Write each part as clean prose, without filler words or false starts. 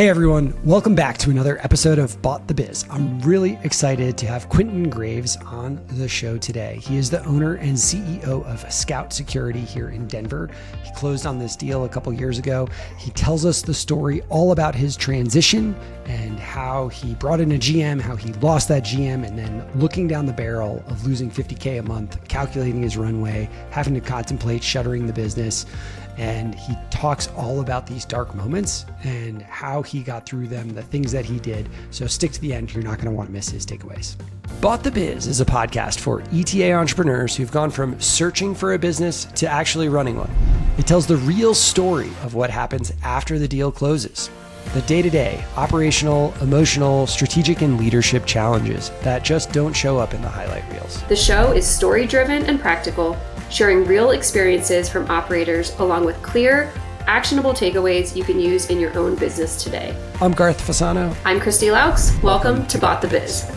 Hey everyone, welcome back to another episode of Bought the Biz. I'm really excited to have Quintin Graves on the show today. He is the owner and CEO of Scout Security here in Denver. He closed on this deal a couple years ago. He tells us the story all about his transition and how he brought in a GM, how he lost that GM, and then looking down the barrel of losing $50K a month, calculating his runway, having to contemplate shuttering the business. And he talks all about these dark moments and how he got through them, the things that he did. So stick to the end. You're not going to want to miss his takeaways. Bought the Biz is a podcast for ETA entrepreneurs who've gone from searching for a business to actually running one. It tells the real story of what happens after the deal closes. The day-to-day, operational, emotional, strategic, and leadership challenges that just don't show up in the highlight reels. The show is story-driven and practical, sharing real experiences from operators along with clear, actionable takeaways you can use in your own business today. I'm Garth Fasano. I'm Christy Laux. Welcome to Bought the Biz.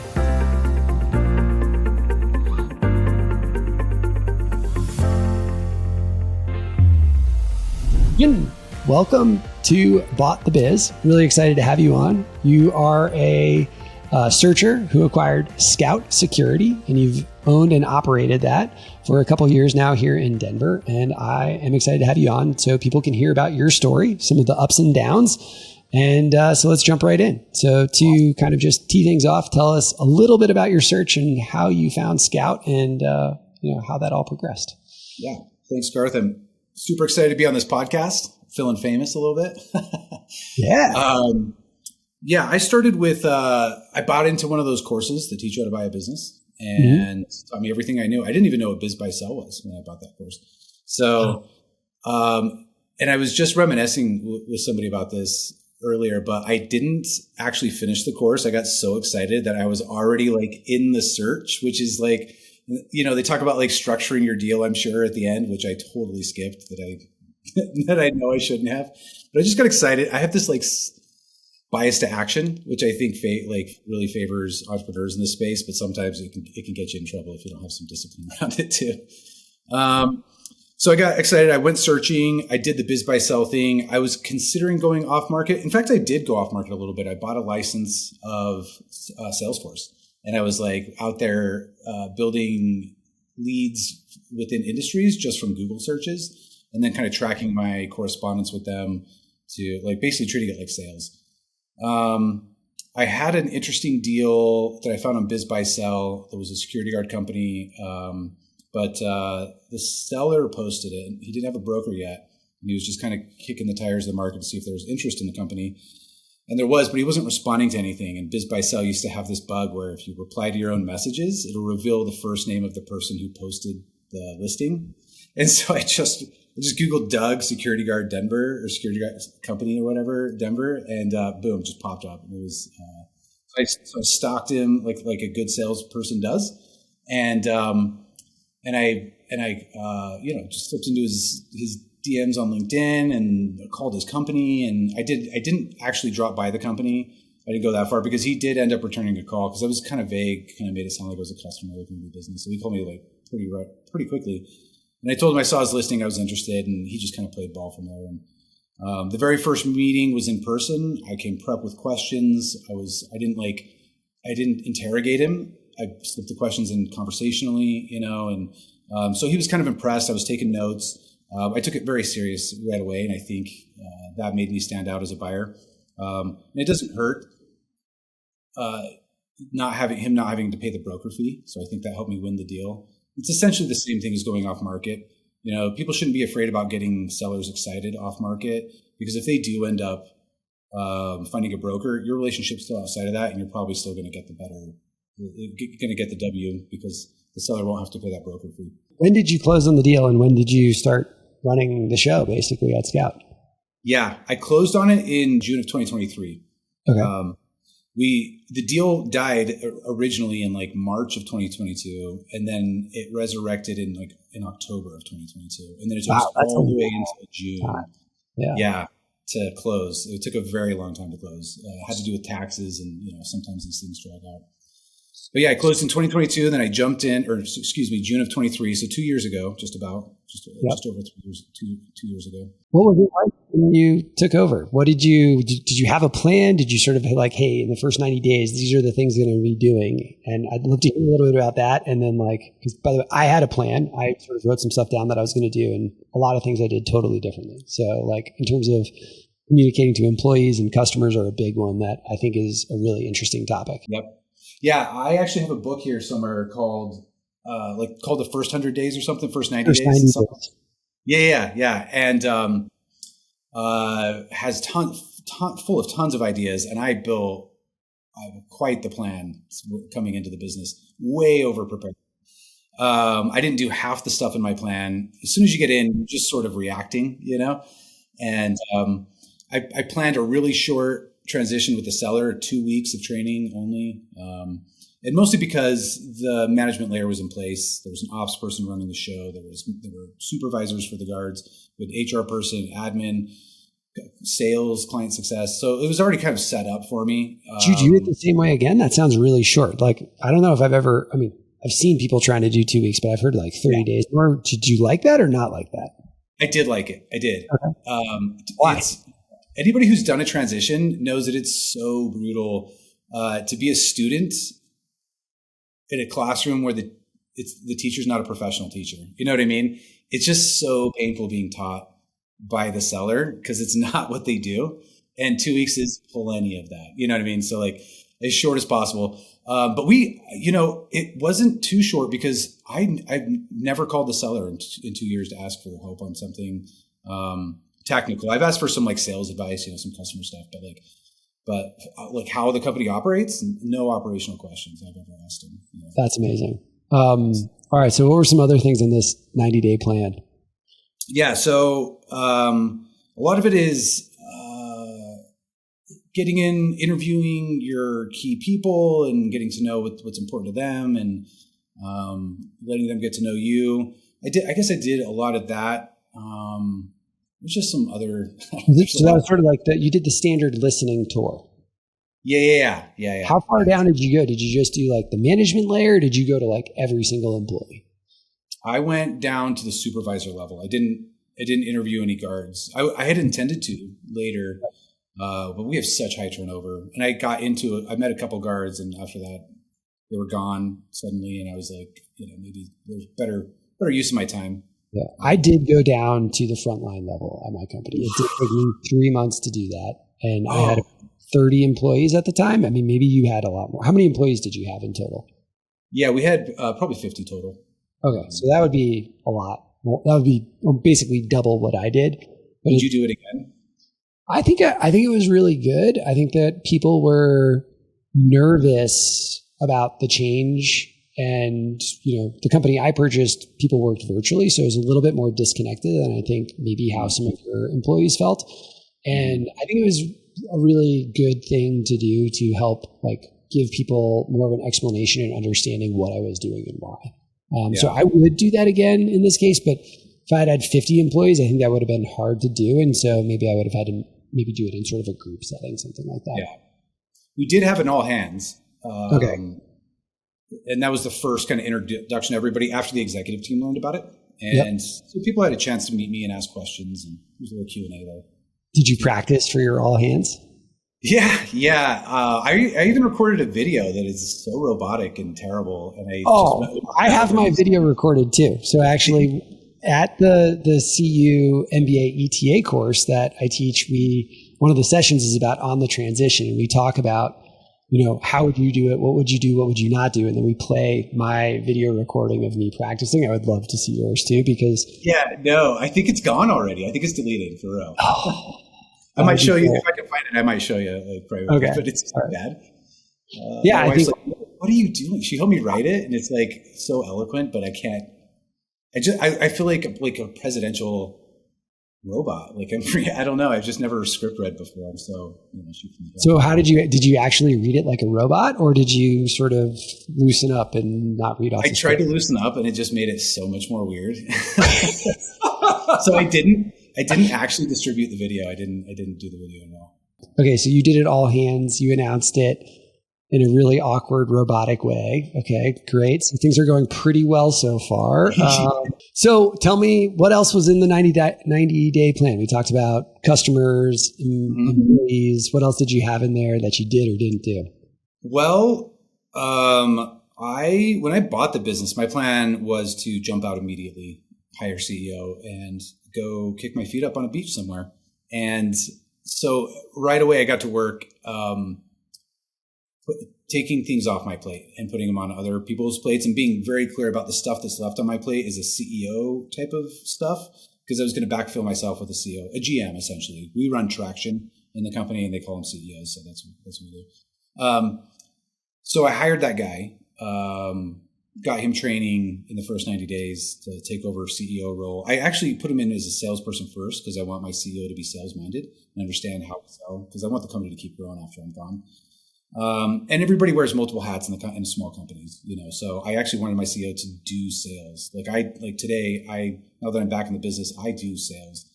Welcome to Bought the Biz. Really excited to have you on. You are a searcher who acquired Scout Security, and you've owned and operated that for a couple of years now here in Denver. And I am excited to have you on so people can hear about your story, some of the ups and downs. And so let's jump right in. So to kind of just tee things off, tell us a little bit about your search and how you found Scout and how that all progressed. Yeah, thanks, Garth. I'm super excited to be on this podcast. Feeling famous a little bit. Yeah. I started with, I bought into one of those courses that teach you how to buy a business and taught me everything I knew. I didn't even know what Biz Buy Sell was when I bought that course. So, and I was just reminiscing with somebody about this earlier, but I didn't actually finish the course. I got so excited that I was already like in the search, which is like, they talk about like structuring your deal, I'm sure at the end, which I totally skipped that I know I shouldn't have, but I just got excited. I have this like bias to action, which I think really favors entrepreneurs in this space, but sometimes it can get you in trouble if you don't have some discipline around it too. So I got excited. I went searching. I did the Biz Buy Sell thing. I was considering going off market. In fact, I did go off market a little bit. I bought a license of Salesforce, and I was like out there building leads within industries just from Google searches. And then kind of tracking my correspondence with them to like basically treating it like sales. I had an interesting deal that I found on Biz Buy Sell. It was a security guard company, but the seller posted it. He didn't have a broker yet, and he was just kind of kicking the tires of the market to see if there was interest in the company. And there was, but he wasn't responding to anything. And Biz Buy Sell used to have this bug where if you reply to your own messages, it'll reveal the first name of the person who posted the listing. And so I just Googled Doug security guard Denver or security guard company or whatever, Denver. And boom, just popped up. And it was, so I stalked him like a good salesperson does. And I just slipped into his DMs on LinkedIn and called his company. And I didn't actually drop by the company. I didn't go that far because he did end up returning a call because I was kind of vague, kind of made it sound like I was a customer looking to do business. So he called me like pretty quickly. And I told him I saw his listing, I was interested, and he just kind of played ball from there. And the very first meeting was in person. I came prepped with questions. I didn't interrogate him. I slipped the questions in conversationally, and so he was kind of impressed. I was taking notes. I took it very serious right away, and I think that made me stand out as a buyer. And it doesn't hurt not having to pay the broker fee. So I think that helped me win the deal. It's essentially the same thing as going off market. People shouldn't be afraid about getting sellers excited off market because if they do end up finding a broker, your relationship's still outside of that, and you're probably still going to get the W because the seller won't have to pay that broker fee. When did you close on the deal, and when did you start running the show basically at Scout? Yeah, I closed on it in June of 2023. Okay. The deal died originally in like March of 2022, and then it resurrected in October of 2022, and then it took us all the way into June. Yeah, to close. It took a very long time to close. Had to do with taxes, and sometimes these things drag out. But yeah, I closed in 2022, and then I jumped in, June of 23, so 2 years ago, just over 2 years ago. What was it like when you took over? What did you have a plan? Did you sort of like, hey, in the first 90 days, these are the things I'm going to be doing? And I'd love to hear a little bit about that. And then because by the way, I had a plan. I sort of wrote some stuff down that I was going to do, and a lot of things I did totally differently. So in terms of communicating to employees and customers are a big one that I think is a really interesting topic. Yep. Yeah. I actually have a book here somewhere called the first 100 days or something, first 90 days. 90 days. Yeah. And, has full of tons of ideas. And I built quite the plan coming into the business, way over prepared. I didn't do half the stuff in my plan. As soon as you get in, you're just sort of reacting, and, I planned a really short transition with the seller, 2 weeks of training only. And mostly because the management layer was in place. There was an ops person running the show. There were supervisors for the guards, with HR person, admin, sales, client success. So it was already kind of set up for me. Did you do it the same way again? That sounds really short. I don't know if I've seen people trying to do 2 weeks, but I've heard 30 days. Or did you like that or not like that? I did like it. I did. Okay. Why? Anybody who's done a transition knows that it's so brutal to be a student in a classroom where the teacher's not a professional teacher. You know what I mean? It's just so painful being taught by the seller because it's not what they do. And 2 weeks is plenty of that. You know what I mean? So as short as possible. But it wasn't too short because I've never called the seller in 2 years to ask for help on something technical. I've asked for some sales advice, some customer stuff, but how the company operates, no operational questions I've ever asked them. That's amazing. All right. So what were some other things in this 90-day plan? Yeah. So a lot of it is getting in, interviewing your key people and getting to know what's important to them and letting them get to know you. I guess I did a lot of that. There's just some other. So that was sort of that you did the standard listening tour. Yeah. How far down did you go? Did you just do the management layer? Or did you go to every single employee? I went down to the supervisor level. I didn't interview any guards. I had intended to later, but we have such high turnover. And I got into it. I met a couple guards, and after that, they were gone suddenly. And I was maybe there's better use of my time. Yeah, I did go down to the frontline level at my company. It did take me 3 months to do that. And I had 30 employees at the time. I mean, maybe you had a lot more. How many employees did you have in total? Yeah, we had probably 50 total. Okay, so that would be a lot. Well, that would be basically double what I did. But did you do it again? I think it was really good. I think that people were nervous about the change. And, the company I purchased, people worked virtually. So it was a little bit more disconnected than I think maybe how some of your employees felt. And I think it was a really good thing to do to help give people more of an explanation and understanding what I was doing and why. So I would do that again in this case, but if I had 50 employees, I think that would have been hard to do. And so maybe I would have had to maybe do it in sort of a group setting, something like that. Yeah. We did have an all hands. Okay. And that was the first kind of introduction to everybody after the executive team learned about it. And so people had a chance to meet me and ask questions, and there was a little Q&A there. Did you practice for your all hands? Yeah. I even recorded a video that is so robotic and terrible. And I have my video recorded too. So actually at the CU MBA ETA course that I teach, one of the sessions is about on the transition, and we talk about how would you do it? What would you do? What would you not do? And then we play my video recording of me practicing. I would love to see yours too, because I think it's gone already. I think it's deleted for real. I might show you if I can find it. I might show you okay. But it's so bad. I think. What are you doing? She helped me write it, and it's so eloquent, but I can't. I feel like a presidential robot. I don't know. I've just never script read before. I'm so. So how did you actually read it like a robot, or did you sort of loosen up and not read off? I tried to loosen up, and it just made it so much more weird. So I didn't actually distribute the video. I didn't do the video at all. Okay, so you did it all hands. You announced it, in a really awkward robotic way. Okay, great. So things are going pretty well so far. So tell me, what else was in the 90-day plan? We talked about customers, employees. What else did you have in there that you did or didn't do? Well, when I bought the business, my plan was to jump out immediately, hire CEO, and go kick my feet up on a beach somewhere. And so right away, I got to work taking things off my plate and putting them on other people's plates, and being very clear about the stuff that's left on my plate is a CEO type of stuff, because I was going to backfill myself with a CEO, a GM essentially. We run traction in the company, and they call them CEOs, so that's what we do. So I hired that guy, got him training in the first 90 days to take over CEO role. I actually put him in as a salesperson first, because I want my CEO to be sales minded and understand how to sell, because I want the company to keep growing after I'm gone. And everybody wears multiple hats in small companies, so I actually wanted my CEO to do sales. Today, now that I'm back in the business, I do sales,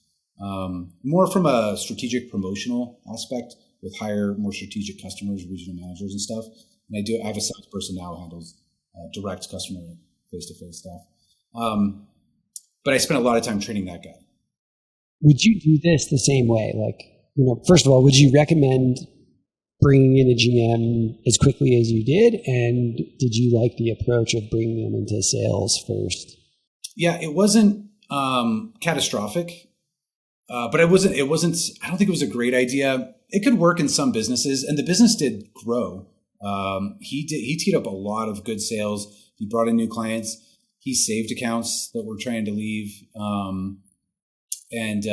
more from a strategic promotional aspect with more strategic customers, regional managers and stuff. And I have a salesperson now who handles direct customer face-to-face stuff. But I spent a lot of time training that guy. Would you do this the same way? First of all, would you recommend bringing in a GM as quickly as you did? And did you like the approach of bringing them into sales first? Yeah, it wasn't catastrophic, but it wasn't. I don't think it was a great idea. It could work in some businesses, and the business did grow. He teed up a lot of good sales. He brought in new clients. He saved accounts that were trying to leave. And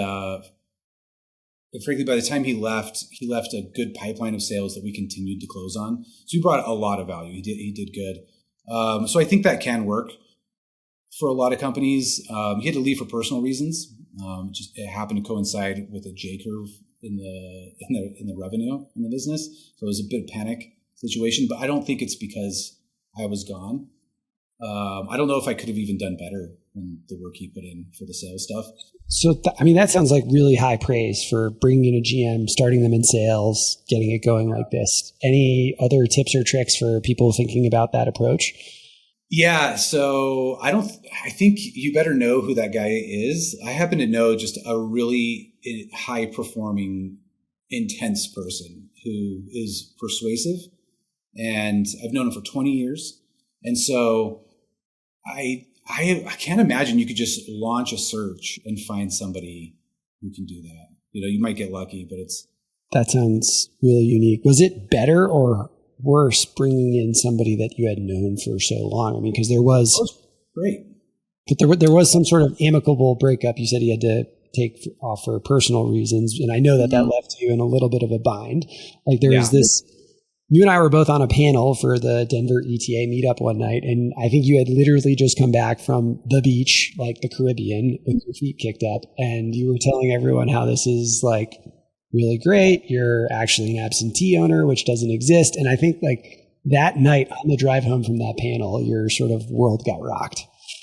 frankly, by the time he left a good pipeline of sales that we continued to close on. So he brought a lot of value. He did good. So I think that can work for a lot of companies. He had to leave for personal reasons. It happened to coincide with a J curve in the revenue in the business. So it was a bit of panic situation, but I don't think it's because I was gone. I don't know if I could have even done better than the work he put in for the sales stuff. So, that sounds like really high praise for bringing in a GM, starting them in sales, getting it going like this. Any other tips or tricks for people thinking about that approach? Yeah. So I think you better know who that guy is. I happen to know just a really high performing, intense person who is persuasive, and I've known him for 20 years. And so I can't imagine you could just launch a search and find somebody who can do that. You might get lucky, but that sounds really unique. Was it better or worse bringing in somebody that you had known for so long? Because there was great, but there was some sort of amicable breakup. You said he had to take off for personal reasons, and I know that left you in a little bit of a bind. Was this. You and I were both on a panel for the Denver ETA meetup one night, and I think you had literally just come back from the beach, like the Caribbean, with your feet kicked up, and you were telling everyone how this is really great. You're actually an absentee owner, which doesn't exist. And I think that night on the drive home from that panel, your sort of world got rocked.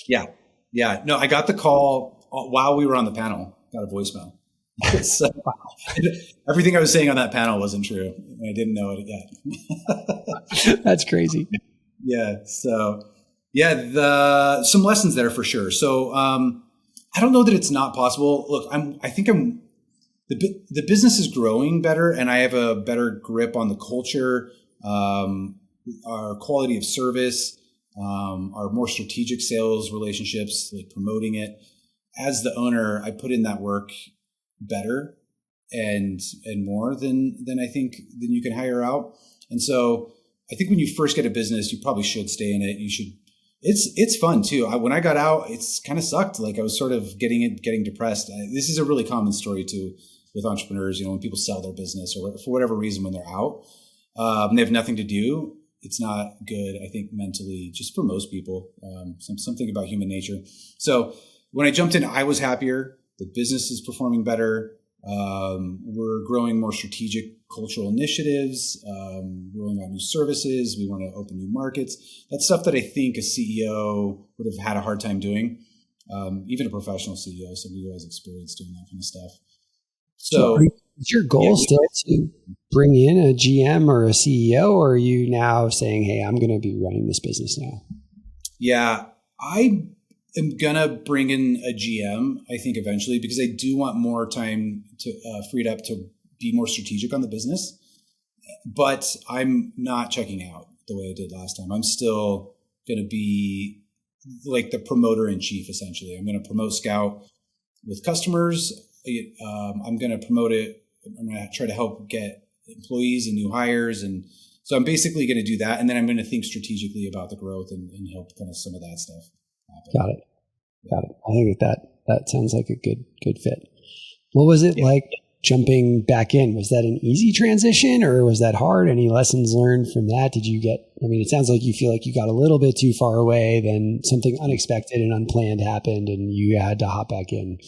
Yeah. Yeah. No, I got the call while we were on the panel, got a voicemail. So, everything I was saying on that panel wasn't true. I didn't know it yet. That's crazy. Yeah. So some lessons there for sure. So, I don't know that it's not possible. Look, the business is growing better, and I have a better grip on the culture, our quality of service, our more strategic sales relationships, promoting it. As the owner, I put in that work better and more than I think than you can hire out. And so I think when you first get a business, you probably should stay in it. It's fun too. When I got out, it's kind of sucked. I was sort of getting depressed. This is a really common story too with entrepreneurs. When people sell their business or for whatever reason, when they're out, and they have nothing to do, it's not good, I think, mentally, just for most people, something about human nature. So when I jumped in, I was happier. The business is performing better. We're growing more strategic cultural initiatives, rolling out new services. We want to open new markets. That's stuff that I think a CEO would have had a hard time doing, even a professional CEO, somebody who has experience doing that kind of stuff. So Is your goal still to bring in a GM or a CEO, or are you now saying, hey, I'm going to be running this business now? Yeah, I am going to bring in a GM, I think, eventually, because I do want more time to freed up to be more strategic on the business. But I'm not checking out the way I did last time. I'm still going to be like the promoter in chief, essentially. I'm going to promote Scout with customers. I'm going to promote it. I'm going to try to help get employees and new hires. And so I'm basically going to do that. And then I'm going to think strategically about the growth and help kind of some of that stuff happen. Got it. I think that sounds like a good fit. What was it like jumping back in? Was that an easy transition or was that hard? Any lessons learned from that? It sounds like you feel like you got a little bit too far away, then something unexpected and unplanned happened and you had to hop back in.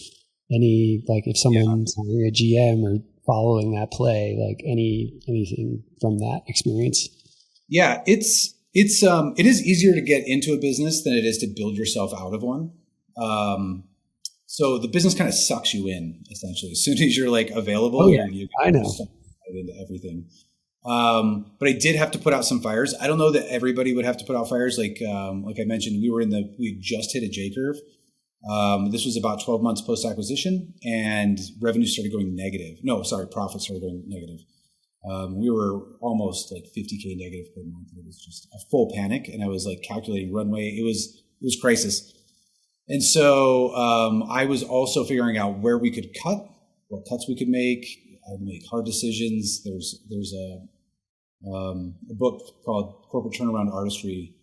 If someone's hiring a GM or following that play, anything from that experience? Yeah, it is easier to get into a business than it is to build yourself out of one. So the business kind of sucks you in, essentially. As soon as you're available, I know. Into everything. But I did have to put out some fires. I don't know that everybody would have to put out fires. Like I mentioned, we just hit a J curve. This was about 12 months post acquisition, and revenue started going negative. Profits started going negative. We were almost $50K negative per month. It was just a full panic, and I was calculating runway. It was crisis. And so I was also figuring out where we could cut, what cuts we could make. I'd make hard decisions. There's a book called Corporate Turnaround Artistry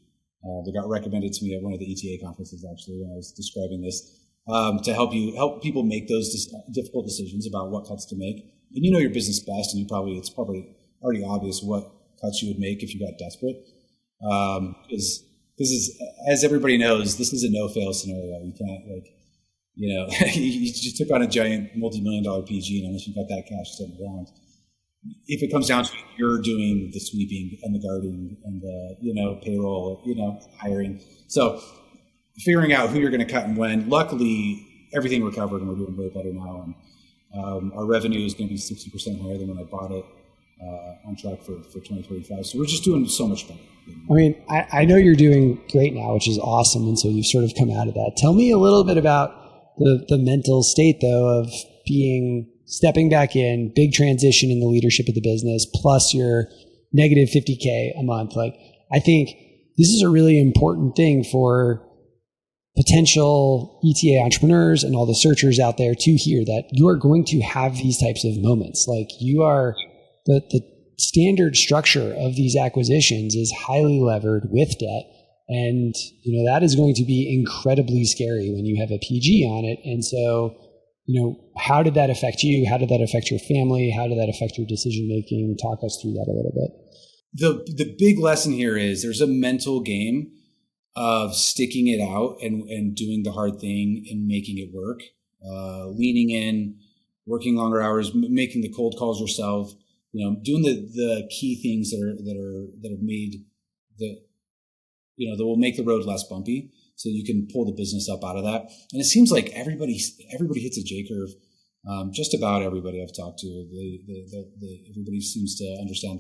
that got recommended to me at one of the ETA conferences, actually, when I was describing this, to help people make those difficult decisions about what cuts to make. And you know your business best, and it's probably already obvious what cuts you would make if you got desperate. Because this is, as everybody knows, this is a no-fail scenario. You can't you just took on a giant multi-million-dollar PG, and unless you've got that cash sitting around, if it comes down to it, you're doing the sweeping and the guarding and the payroll, hiring. So figuring out who you're going to cut and when. Luckily, everything recovered, and we're doing way better now. And our revenue is going to be 60% higher than when I bought it. On track for 2025. So we're just doing so much better. I know you're doing great now, which is awesome. And so you've sort of come out of that. Tell me a little bit about the mental state, though, of stepping back in, big transition in the leadership of the business, plus your negative 50K a month. I think this is a really important thing for potential ETA entrepreneurs and all the searchers out there to hear, that you are going to have these types of moments. You are the standard structure of these acquisitions is highly levered with debt. And, that is going to be incredibly scary when you have a PG on it. And so, how did that affect you? How did that affect your family? How did that affect your decision-making? Talk us through that a little bit. The big lesson here is there's a mental game of sticking it out and doing the hard thing and making it work, leaning in, working longer hours, making the cold calls yourself, doing the key things that have made that will make the road less bumpy, so you can pull the business up out of that. And it seems like everybody hits a J curve. Just about everybody I've talked to, everybody seems to understand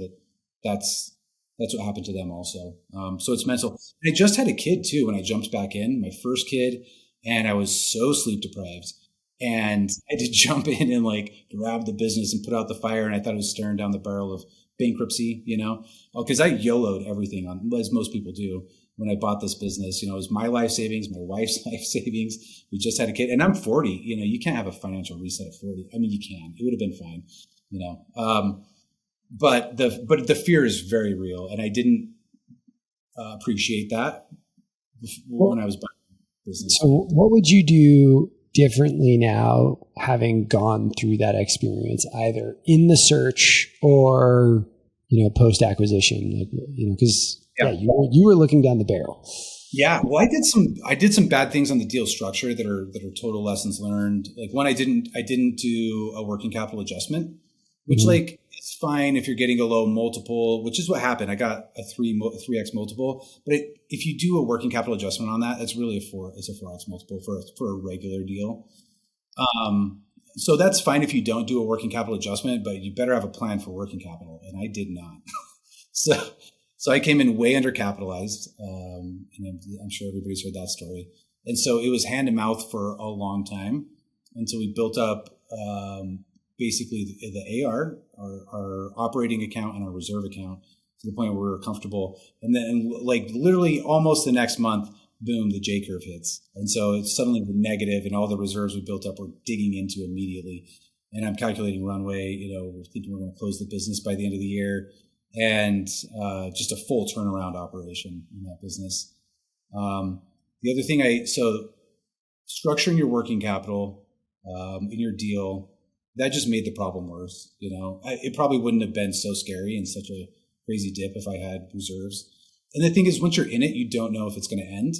that's what happened to them also. So it's mental. And I just had a kid too when I jumped back in, my first kid, and I was so sleep deprived. And I had to jump in and grab the business and put out the fire. And I thought it was staring down the barrel of bankruptcy, because I YOLO'd everything as most people do. When I bought this business, it was my life savings, my wife's life savings. We just had a kid, and I'm 40. You can't have a financial reset at 40. I mean, you can. It would have been fine, But the fear is very real, and I didn't appreciate that when I was buying business. So, what would you do differently now, having gone through that experience, either in the search or post acquisition? Because you were looking down the barrel. Yeah, well, I did some bad things on the deal structure that are total lessons learned. One, I didn't do a working capital adjustment, which it's fine if you're getting a low multiple, which is what happened. I got a 3x multiple, but if you do a working capital adjustment on that, that's really it's a 4x multiple for a regular deal. So that's fine if you don't do a working capital adjustment, but you better have a plan for working capital. And I did not. So I came in way undercapitalized. And I'm sure everybody's heard that story. And so it was hand to mouth for a long time until we built up basically the AR, our operating account and our reserve account, to the point where we were comfortable. And then like literally almost the next month, boom, the J curve hits. And so it's suddenly negative, and all the reserves we built up we're digging into immediately. And I'm calculating runway, we're thinking we're going to close the business by the end of the year, and just a full turnaround operation in that business. The other thing so structuring your working capital in your deal, that just made the problem worse. It probably wouldn't have been so scary and such a crazy dip if I had reserves. And the thing is, once you're in it, you don't know if it's going to end.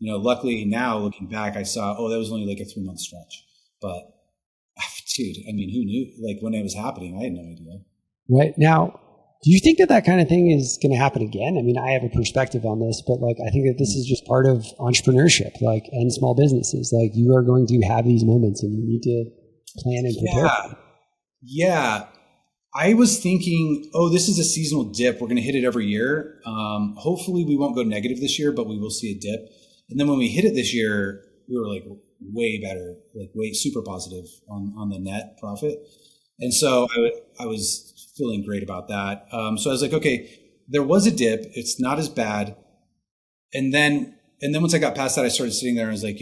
Luckily now looking back, I saw, that was only like a 3-month stretch. But dude, I mean, who knew? Like when it was happening, I had no idea. Right. Now, do you think that kind of thing is going to happen again? I mean, I have a perspective on this, but like, I think that this is just part of entrepreneurship, like, and small businesses. Like, you are going to have these moments and you need to plan and prepare. Yeah. I was thinking, this is a seasonal dip. We're going to hit it every year. Hopefully we won't go negative this year, but we will see a dip. And then when we hit it this year, we were like way better, like way super positive on the net profit. And so I was feeling great about that. So I was like, okay, there was a dip. It's not as bad. And then once I got past that, I started sitting there and I was like,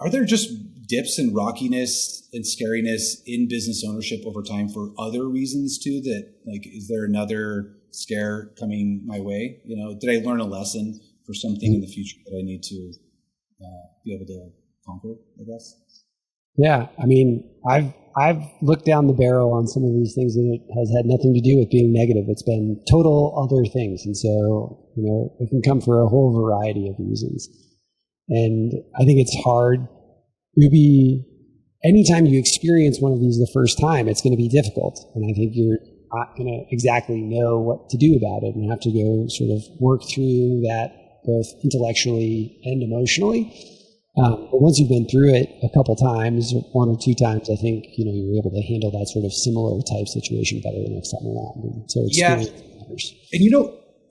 are there just dips and rockiness and scariness in business ownership over time for other reasons too? That like, is there another scare coming my way? Did I learn a lesson for something in the future that I need to be able to conquer, I guess? Yeah. I mean, I've looked down the barrel on some of these things and it has had nothing to do with being negative. It's been total other things. And so, it can come for a whole variety of reasons. And I think it's hard. Anytime you experience one of these the first time, it's going to be difficult. And I think you're not going to exactly know what to do about it and have to go sort of work through that both intellectually and emotionally. But once you've been through it a couple times, 1 or 2 times, I think, you're able to handle that sort of similar type situation better the next time around. And so experience matters. And you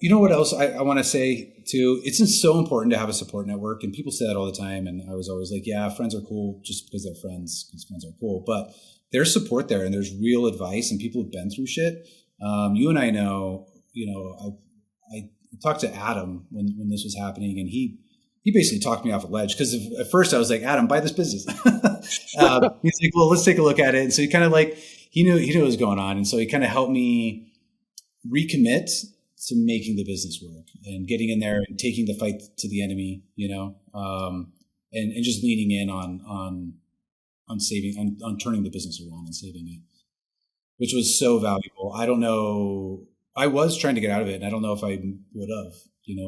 know what else I want to say too? It's just so important to have a support network, and people say that all the time. And I was always like, yeah, friends are cool just because they're friends, because friends are cool. But there's support there, and there's real advice, and people have been through shit. You and I know, I talked to Adam when this was happening, and he basically talked me off a ledge, because at first I was like, Adam, buy this business. He's like, well, let's take a look at it. And so he kind of like, he knew what was going on. And so he kind of helped me recommit to making the business work and getting in there and taking the fight to the enemy, and just leaning in on saving, on turning the business around and saving it, which was so valuable. I don't know. I was trying to get out of it, and I don't know if I would have,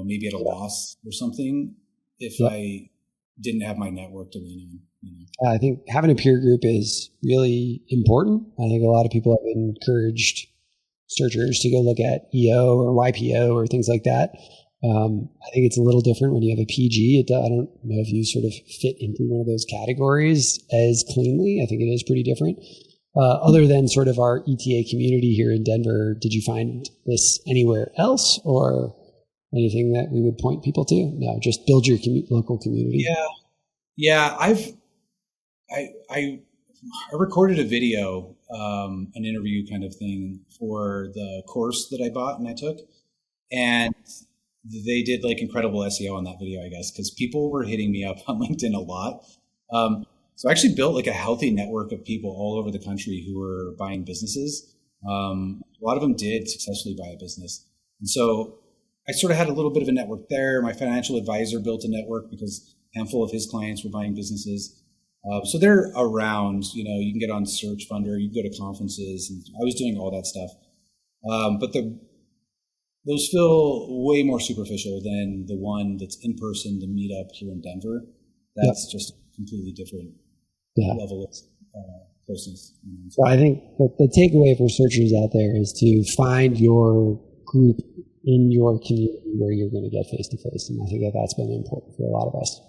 maybe at a loss or something if I didn't have my network to lean on. I think having a peer group is really important. I think a lot of people have encouraged searchers to go look at EO or YPO or things like that. I think it's a little different when you have a PG. I don't know if you sort of fit into one of those categories as cleanly. I think it is pretty different. Other than sort of our ETA community here in Denver, did you find this anywhere else or anything that we would point people to? No, just build your local community. Yeah. I recorded a video, an interview kind of thing for the course that I bought and I took, and they did like incredible SEO on that video, I guess, because people were hitting me up on LinkedIn a lot. So I actually built like a healthy network of people all over the country who were buying businesses. A lot of them did successfully buy a business. And so I sort of had a little bit of a network there. My financial advisor built a network because a handful of his clients were buying businesses. So they're around, you can get on Search Funder, you can go to conferences, and I was doing all that stuff. But those feel way more superficial than the one that's in person, the meetup here in Denver. That's just a completely different level of closeness. So I think that the takeaway for searchers out there is to find your group in your community where you're going to get face-to-face. And I think that's been important for a lot of us.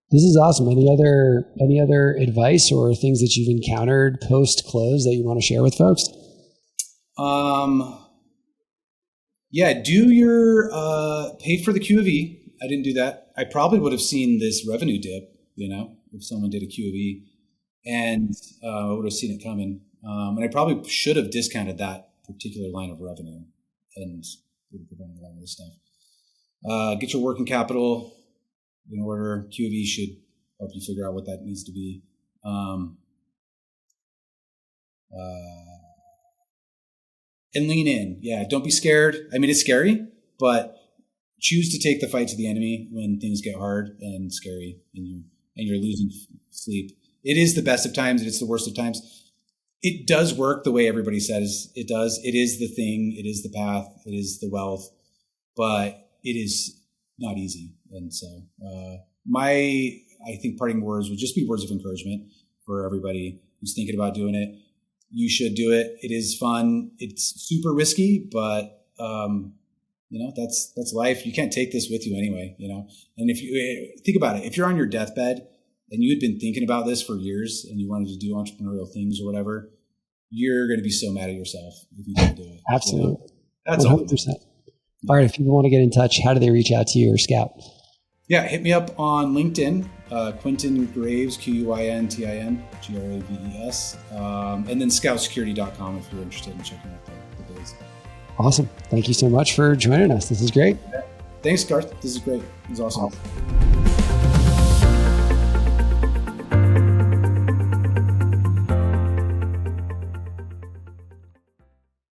This is awesome. Any other advice or things that you've encountered post close that you want to share with folks? Yeah, do your pay for the Q of E. I didn't do that. I probably would have seen this revenue dip, if someone did a Q of E, and I would have seen it coming. And I probably should have discounted that particular line of revenue and would have prevented a lot of this stuff. Get your working capital in order. Q of E should help you figure out what that needs to be. And lean in. Yeah, don't be scared. I mean, it's scary, but choose to take the fight to the enemy when things get hard and scary and you're losing sleep. It is the best of times and it's the worst of times. It does work the way everybody says it does. It is the thing. It is the path. It is the wealth, but it is not easy. And so I think parting words would just be words of encouragement for everybody who's thinking about doing it. You should do it. It is fun. It's super risky, but that's life. You can't take this with you anyway, And if you think about it, if you're on your deathbed and you had been thinking about this for years and you wanted to do entrepreneurial things or whatever, you're going to be so mad at yourself if you didn't do it. Absolutely. That's 100%. All right. If people want to get in touch, how do they reach out to you or Scout? Yeah, hit me up on LinkedIn, Quintin Graves, Quintin Graves, and then scoutsecurity.com if you're interested in checking out the biz. Awesome. Thank you so much for joining us. This is great. Thanks, Garth. This is great. It was awesome.